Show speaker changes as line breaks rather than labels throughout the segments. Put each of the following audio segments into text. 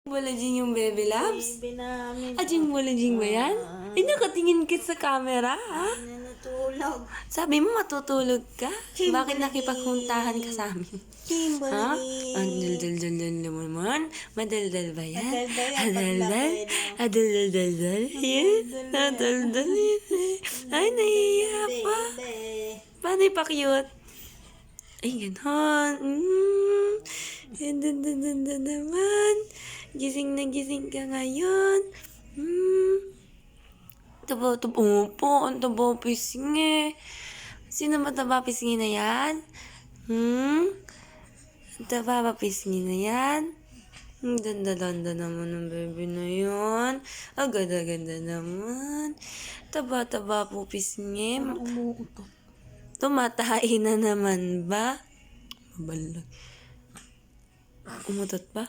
Bulajing yung baby loves?
Baby namin.
Ajing bulajing ba yan? Ay, nakatingin ka sa camera, ha?
Natutulog.
Sabi mo matutulog ka? Bakit nakipagpuntahan ka sa amin? Ha? Ang dal-dal-dal naman. Madaldal ba yan? Adaldal? Adaldal-dal? Yan? Adaldal yan. Ay, nahiya pa. Paano ipa-cute? Ay, ganon. Ganda naman. Gising na gising ka ngayon. Taba-taba po. Ang taba pisngi. Sino mataba pisngi na yan? Ang taba pisngi na yan? Ang ganda-ganda naman ng baby na yun. Ang ganda-ganda naman. Taba-taba po pisngi. Tumatay na naman ba? Mabalag. Umutot ba?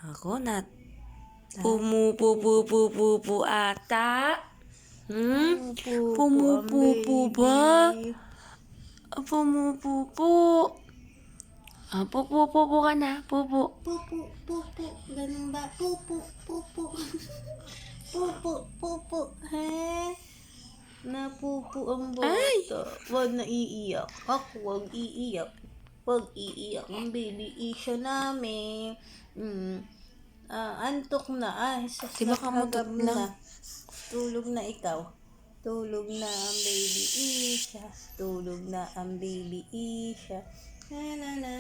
Ako, Pumupu ata. Pumupu ba? Pumupu. Pupu ka na. Pupu.
Ganun ba? Pupu. He? Napupu ang bata. Wag naiiyak. Ako, wag iiyak. Wag iiyak ang baby Isha namin. Antok na.
Diba kamutot lang?
Tulog na ikaw. Tulog na ang baby Isha. Tulog na ang baby Isha. Na na na.